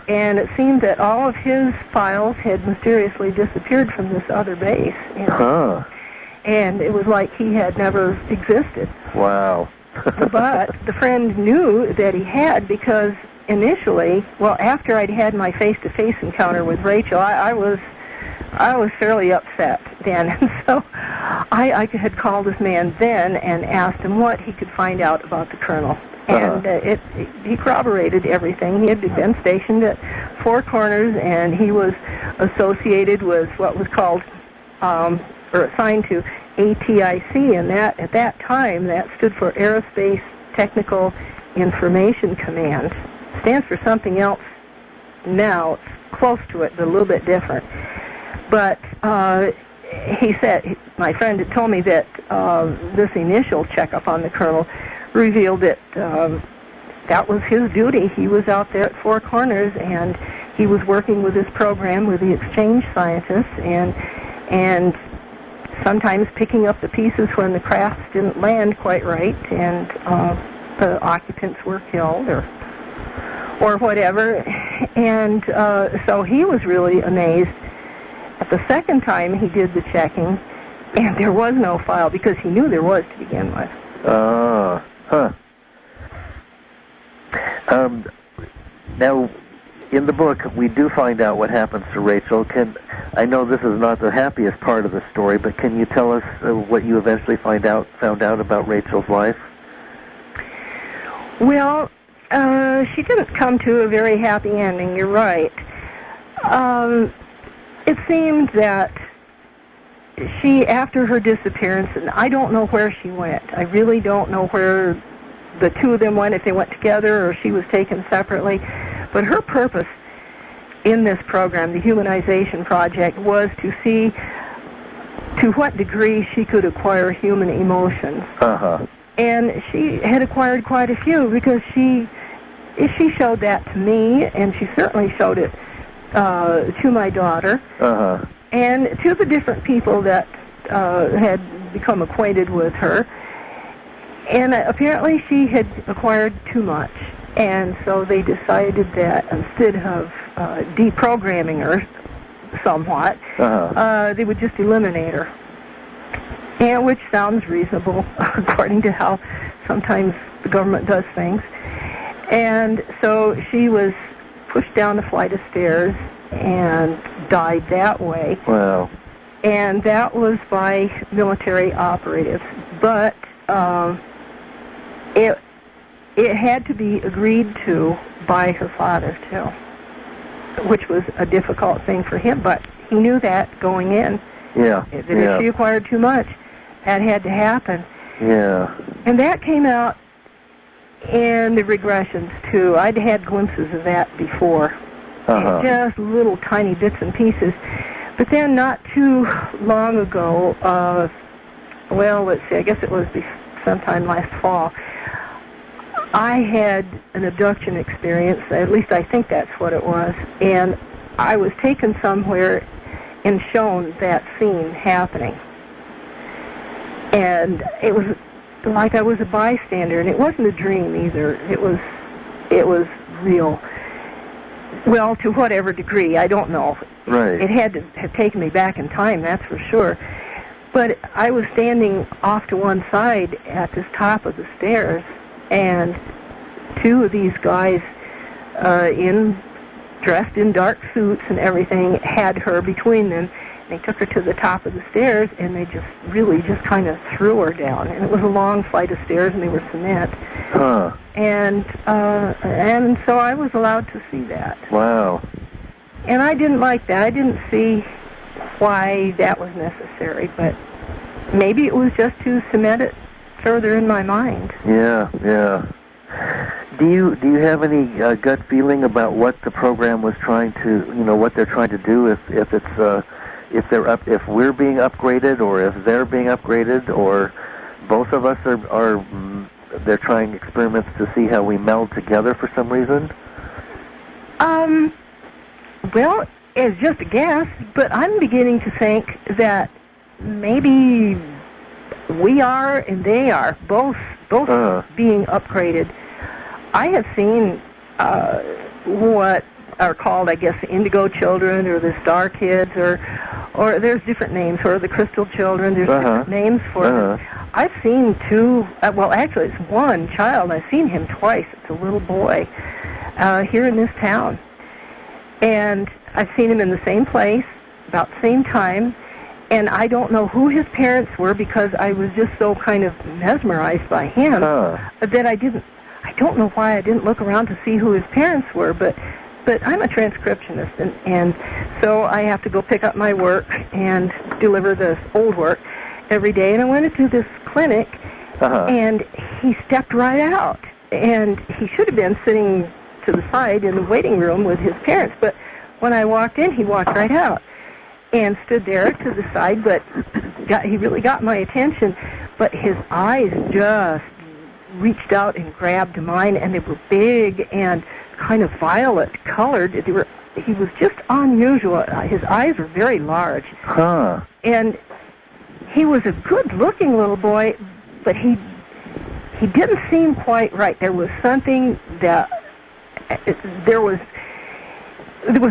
And it seemed that all of his files had mysteriously disappeared from this other base. And it was like he had never existed. Wow. But the friend knew that he had, because initially, after I'd had my face-to-face encounter with Raechel, I was fairly upset then. So I had called this man then and asked him what he could find out about the colonel. And he corroborated everything. He had been stationed at Four Corners, and he was associated with what was called, or assigned to ATIC, and that at that time that stood for Aerospace Technical Information Command. Stands for something else now. It's close to it, but a little bit different. But he said, my friend had told me that this initial checkup on the colonel revealed that that was his duty. He was out there at Four Corners, and he was working with this program with the exchange scientists, and sometimes picking up the pieces when the crafts didn't land quite right, and the occupants were killed or whatever. And so he was really amazed. At the second time he did the checking, and there was no file, because he knew there was to begin with. Now, in the book, we do find out what happens to Raechel. I know this is not the happiest part of the story, but can you tell us what you eventually found out about Raechel's life? Well, she didn't come to a very happy ending, you're right. It seemed that she, after her disappearance, and I don't know where she went. I really don't know where the two of them went, if they went together or she was taken separately. But her purpose in this program, the Humanization Project, was to see to what degree she could acquire human emotions. And she had acquired quite a few, because she showed that to me, and she certainly showed it to my daughter. and to the different people that had become acquainted with her. And apparently she had acquired too much. And so they decided that instead of deprogramming her somewhat, they would just eliminate her. And which sounds reasonable, according to how sometimes the government does things. And so she was pushed down a flight of stairs and died that way. Wow. And that was by military operatives. But it had to be agreed to by her father, too, which was a difficult thing for him. But he knew that going in. Yeah. That if she acquired too much, that had to happen. Yeah. And that came out in the regressions, too. I'd had glimpses of that before. Just little tiny bits and pieces. But then not too long ago, well, let's see, I guess it was sometime last fall, I had an abduction experience. At least I think that's what it was. And I was taken somewhere and shown that scene happening. And it was like I was a bystander, and it wasn't a dream either. It was real. Well, to whatever degree, I don't know. Right. It had to have taken me back in time, that's for sure. But I was standing off to one side at this top of the stairs, and two of these guys dressed in dark suits and everything had her between them. They took her to the top of the stairs, and they just kind of threw her down. And it was a long flight of stairs, and they were cement. And so I was allowed to see that. Wow. And I didn't like that. I didn't see why that was necessary, but maybe it was just to cement it further in my mind. Yeah, yeah. Do you have any gut feeling about what the program was trying to, what they're trying to do? If we're being upgraded, or if they're being upgraded, or both of us are they're trying experiments to see how we meld together for some reason? Well, it's just a guess, but I'm beginning to think that maybe we are and they are both being upgraded. I have seen what are called, I guess, the indigo children or the star kids, or there's different names, or the crystal children. There's different names for them. I've seen two, well, actually it's one child. I've seen him twice. It's a little boy here in this town. And I've seen him in the same place, about the same time, and I don't know who his parents were because I was just so kind of mesmerized by him that I don't know why I didn't look around to see who his parents were, but I'm a transcriptionist, and so I have to go pick up my work and deliver the old work every day. And I went into this clinic, and he stepped right out. And he should have been sitting to the side in the waiting room with his parents. But when I walked in, he walked right out and stood there to the side. But he really got my attention. But his eyes just reached out and grabbed mine, and they were big and kind of violet colored. He was just unusual. His eyes were very large. And he was a good-looking little boy, but he didn't seem quite right. There was something that there was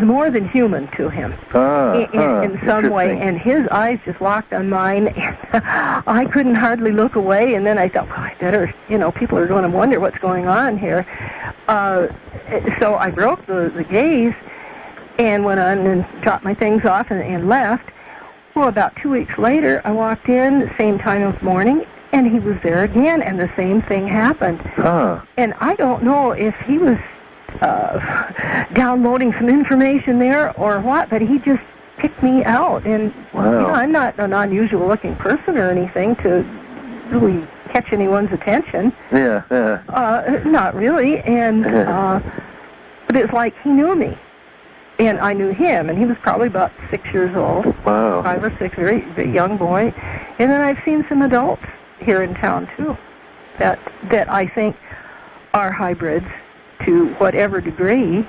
more than human to him in some way, and his eyes just locked on mine, and I couldn't hardly look away. And then I thought, well, I better, people are going to wonder what's going on here. So I broke the gaze and went on and dropped my things off and left. Well, about 2 weeks later, I walked in the same time of morning, and he was there again, and the same thing happened. And I don't know if he was downloading some information there or what, but he just picked me out. And I'm not an unusual-looking person or anything to really catch anyone's attention. Not really. And but it's like he knew me, and I knew him, and he was probably about 6 years old. 5 or 6, very, very young boy. And then I've seen some adults here in town too that I think are hybrids to whatever degree.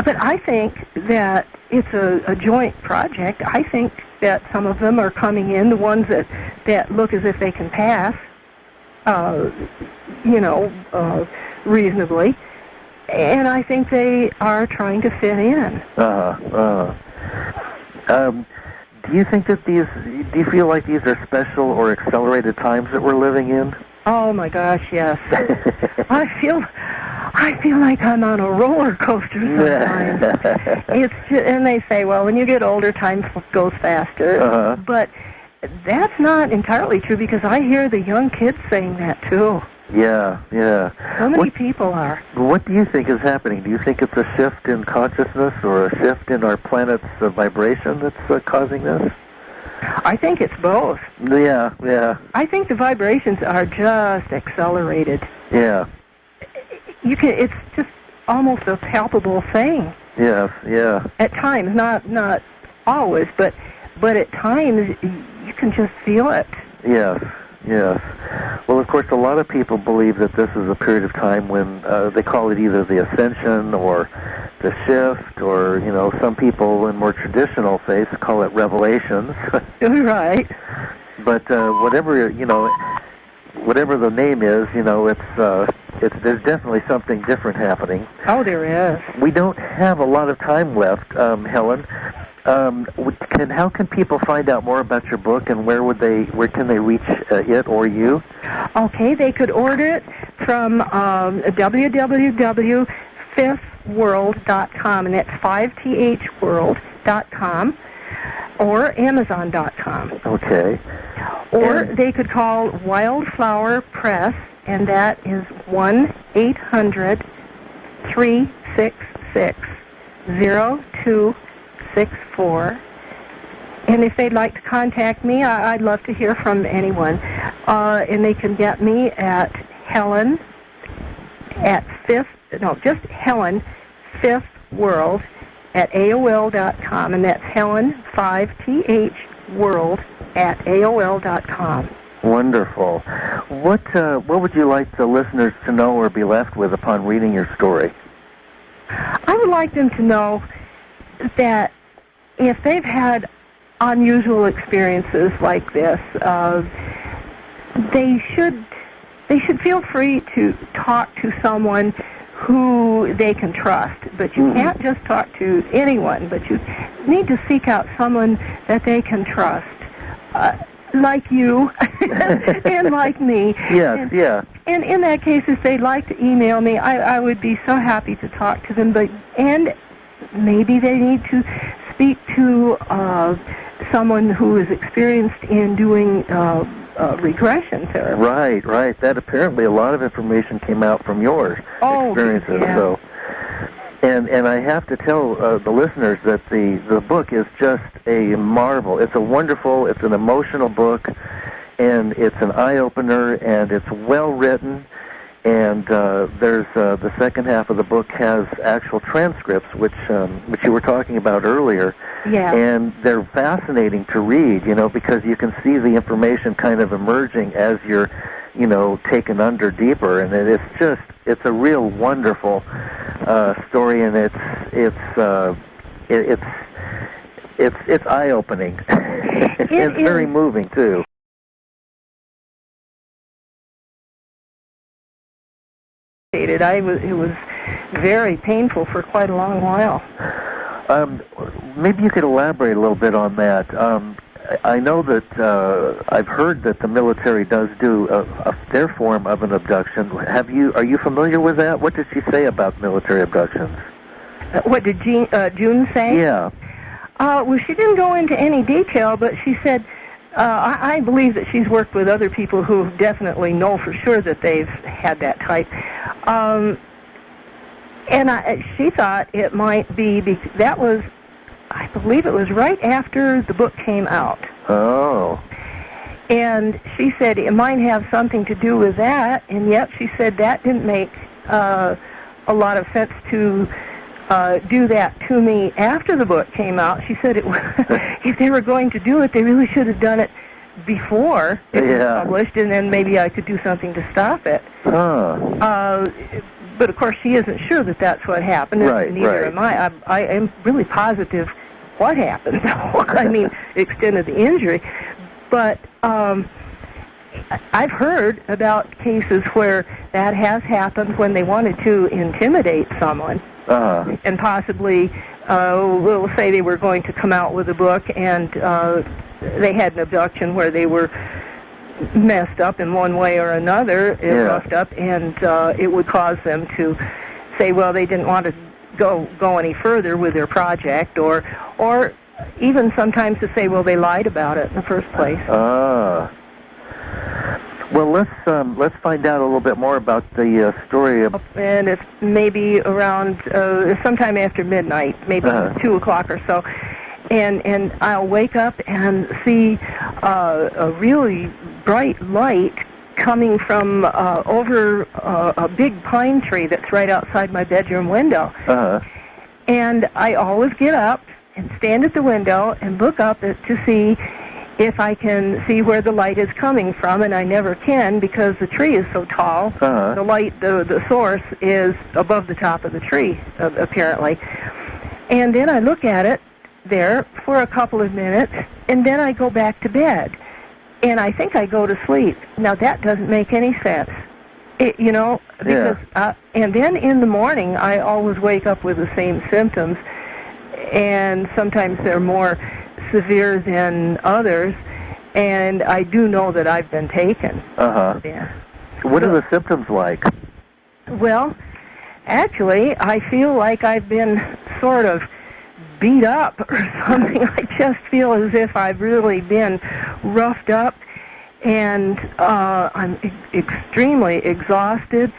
But I think that it's a joint project. I think that some of them are coming in, the ones that look as if they can pass, reasonably. And I think they are trying to fit in. Do you think that do you feel like these are special or accelerated times that we're living in? Oh my gosh, yes. I feel like I'm on a roller coaster sometimes. It's just, and they say, well, when you get older, time goes faster. But that's not entirely true, because I hear the young kids saying that too. Yeah. So many people are. What do you think is happening? Do you think it's a shift in consciousness or a shift in our planet's vibration that's causing this? I think it's both. Yeah. I think the vibrations are just accelerated. Yeah. It's just almost a palpable thing. Yes, yeah. At times, not always, but at times you can just feel it. Yes. Well, of course, a lot of people believe that this is a period of time when they call it either the ascension or the shift, or, some people in more traditional faiths call it revelations. Right. But whatever the name is, there's definitely something different happening. Oh, there is. We don't have a lot of time left, Helen. How can people find out more about your book, and where can they reach it or you? Okay, they could order it from www.fifthworld.com, and that's 5thworld.com, or Amazon.com. Okay. Or they could call Wildflower Press, and that is 1-800-366-0264. And if they'd like to contact me, I'd love to hear from anyone. And they can get me at Helen at Helen, Fifth World at AOL.com, and that's Helen, 5th World at AOL.com. Wonderful. What would you like the listeners to know or be left with upon reading your story? I would like them to know that if they've had unusual experiences like this, they should feel free to talk to someone who they can trust. But you can't just talk to anyone, but you need to seek out someone that they can trust, like you and like me. Yes, yeah. And in that case, if they'd like to email me, I would be so happy to talk to them. And maybe they need to speak to someone who is experienced in doing regression therapy. Right. That apparently a lot of information came out from your experiences. Yeah. So, and I have to tell the listeners that the book is just a marvel. It's it's an emotional book, and it's an eye-opener, and it's well written. And there's the second half of the book has actual transcripts, which you were talking about earlier. Yeah. And they're fascinating to read, because you can see the information kind of emerging as you're, taken under deeper. And it's a real wonderful story, and it's eye-opening. It's very moving too. It was very painful for quite a long while. Maybe you could elaborate a little bit on that. I know that I've heard that the military does do their form of an abduction. Are you familiar with that? What did she say about military abductions? What did June say? Yeah. Well, she didn't go into any detail, but she said, I believe that she's worked with other people who definitely know for sure that they've had that type. She thought it might be, that was, I believe it was right after the book came out. Oh. And she said it might have something to do with that, and yet she said that didn't make a lot of sense to do that to me after the book came out. She said if they were going to do it, they really should have done it before it was published, and then maybe I could do something to stop it. Huh. but of course she isn't sure that that's what happened. Right, neither am I. I am really positive what happened. I mean, the extent of the injury. But I've heard about cases where that has happened when they wanted to intimidate someone, and possibly, we'll say they were going to come out with a book, and they had an abduction where they were messed up in one way or another, roughed up, and it would cause them to say, well, they didn't want to go any further with their project, or even sometimes to say, well, they lied about it in the first place. Well, let's find out a little bit more about the story. And it's maybe around sometime after midnight, maybe 2 o'clock or so, and I'll wake up and see a really bright light coming from over a big pine tree that's right outside my bedroom window. And I always get up and stand at the window and look up to see if I can see where the light is coming from, and I never can because the tree is so tall. The light, the source is above the top of the tree, apparently. And then I look at it there for a couple of minutes, and then I go back to bed. And I think I go to sleep. Now, that doesn't make any sense. Because, and then in the morning, I always wake up with the same symptoms, and sometimes they're more severe than others, and I do know that I've been taken. Yeah. What are the symptoms like? Well, actually, I feel like I've been sort of beat up or something. I just feel as if I've really been roughed up, and I'm extremely exhausted,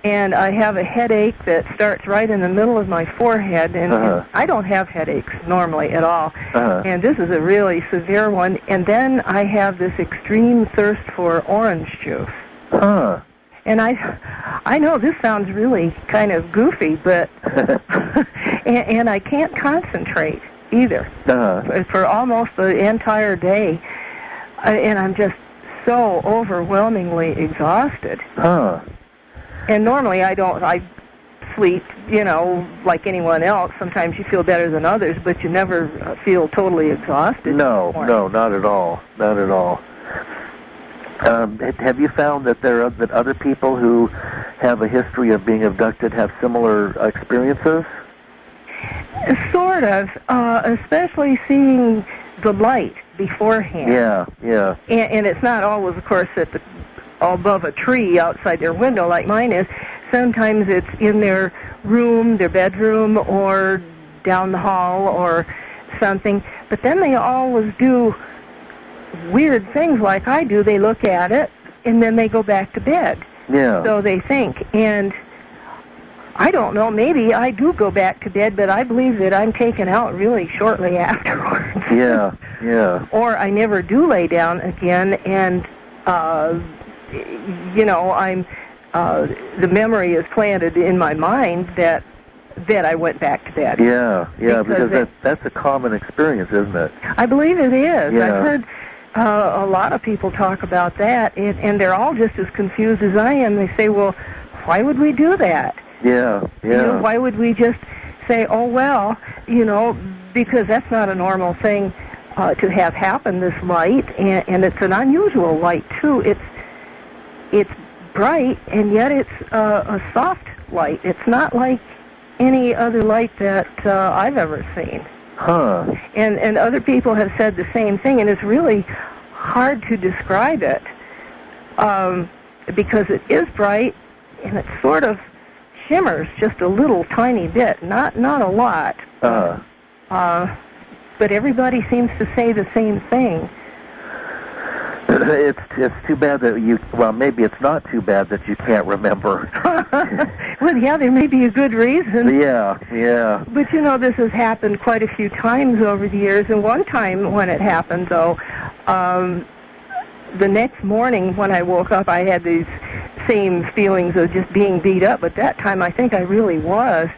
and I have a headache that starts right in the middle of my forehead, and I don't have headaches normally at all, and this is a really severe one, and then I have this extreme thirst for orange juice. And I know this sounds really kind of goofy, but and I can't concentrate either for almost the entire day, and I'm just so overwhelmingly exhausted. And normally I sleep, like anyone else. Sometimes you feel better than others, but you never feel totally exhausted. No, not at all. Not at all. Have you found that that other people who have a history of being abducted have similar experiences? Sort of, especially seeing the light beforehand. Yeah. And it's not always, of course, above a tree outside their window like mine is. Sometimes it's in their room, their bedroom, or down the hall or something. But then they always do weird things like I do. They look at it, and then they go back to bed. Yeah. So they think, and I don't know, maybe I do go back to bed, but I believe that I'm taken out really shortly afterwards. Yeah. Or I never do lay down again, and, I'm, the memory is planted in my mind that I went back to bed. Yeah, because that's a common experience, isn't it? I believe it is. Yeah. I've heard a lot of people talk about that, and they're all just as confused as I am. They say, well, why would we do that? Yeah. Why would we just say, oh, well, because that's not a normal thing to have happen, this light, and it's an unusual light, too. It's bright, and yet it's a soft light. It's not like any other light that I've ever seen. And other people have said the same thing, and it's really hard to describe it because it is bright, and it sort of shimmers just a little tiny bit, not a lot. But everybody seems to say the same thing. It's too bad that maybe it's not too bad that you can't remember. Well, yeah, there may be a good reason. Yeah. But this has happened quite a few times over the years, and one time when it happened, though, the next morning when I woke up, I had these same feelings of just being beat up, but that time I think I really was,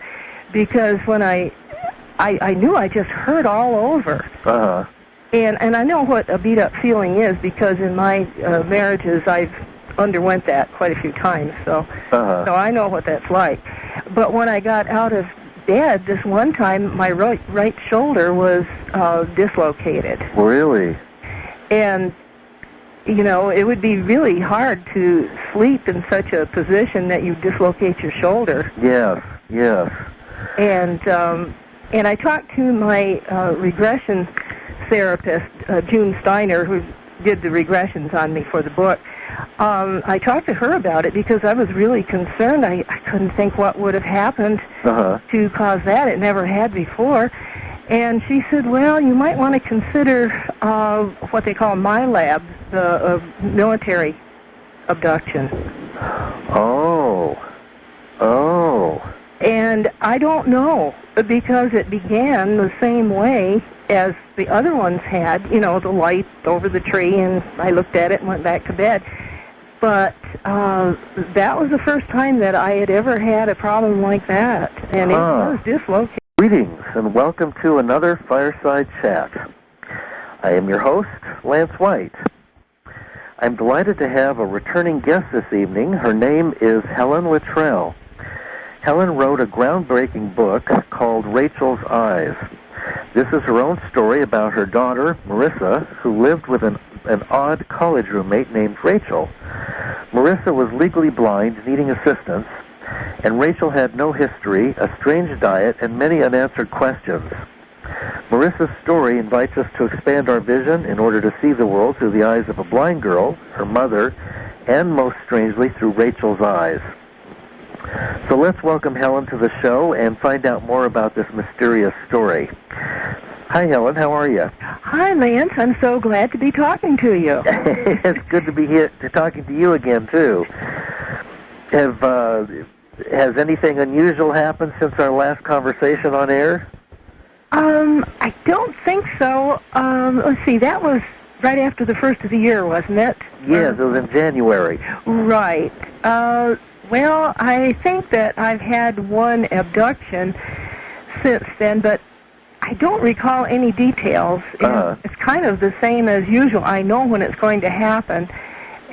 because when I knew I just hurt all over. And I know what a beat-up feeling is, because in my marriages I've underwent that quite a few times, so I know what that's like. But when I got out of bed this one time, my right shoulder was dislocated. Really? And, you know, it would be really hard to sleep in such a position that you dislocate your shoulder. Yes, yes. And I talked to my regression therapist, June Steiner, who did the regressions on me for the book. I talked to her about it because I was really concerned. I couldn't think what would have happened to cause that. It never had before. And she said, well, you might want to consider what they call MyLab, the military abduction. Oh. And I don't know, because it began the same way as the other ones had, you know, the light over the tree, and I looked at it and went back to bed. But that was the first time that I had ever had a problem like that, and it was dislocated. Greetings, and welcome to another Fireside Chat. I am your host, Lance White. I'm delighted to have a returning guest this evening. Her name is Helen Littrell. Helen wrote a groundbreaking book called Raechel's Eyes. This is her own story about her daughter, Marissa, who lived with an odd college roommate named Raechel. Marissa was legally blind, needing assistance, and Raechel had no history, a strange diet, and many unanswered questions. Marissa's story invites us to expand our vision in order to see the world through the eyes of a blind girl, her mother, and most strangely, through Raechel's eyes. So let's welcome Helen to the show and find out more about this mysterious story. Hi, Helen. How are you? Hi, Lance. I'm so glad to be talking to you. It's good to be here, talking to you again, too. Has anything unusual happened since our last conversation on air? I don't think so. Let's see, that was right after the first of the year, wasn't it? Yes, it was in January. Right. Well, I think that I've had one abduction since then, but I don't recall any details. It's kind of the same as usual. I know when it's going to happen,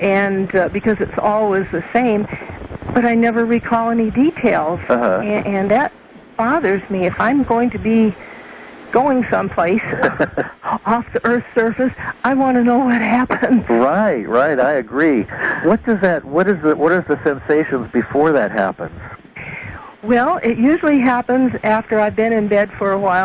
and because it's always the same, but I never recall any details. And that bothers me. If I'm going to be going someplace off the Earth's surface, I want to know what happened. Right, I agree. What is the sensations before that happens? Well, it usually happens after I've been in bed for a while.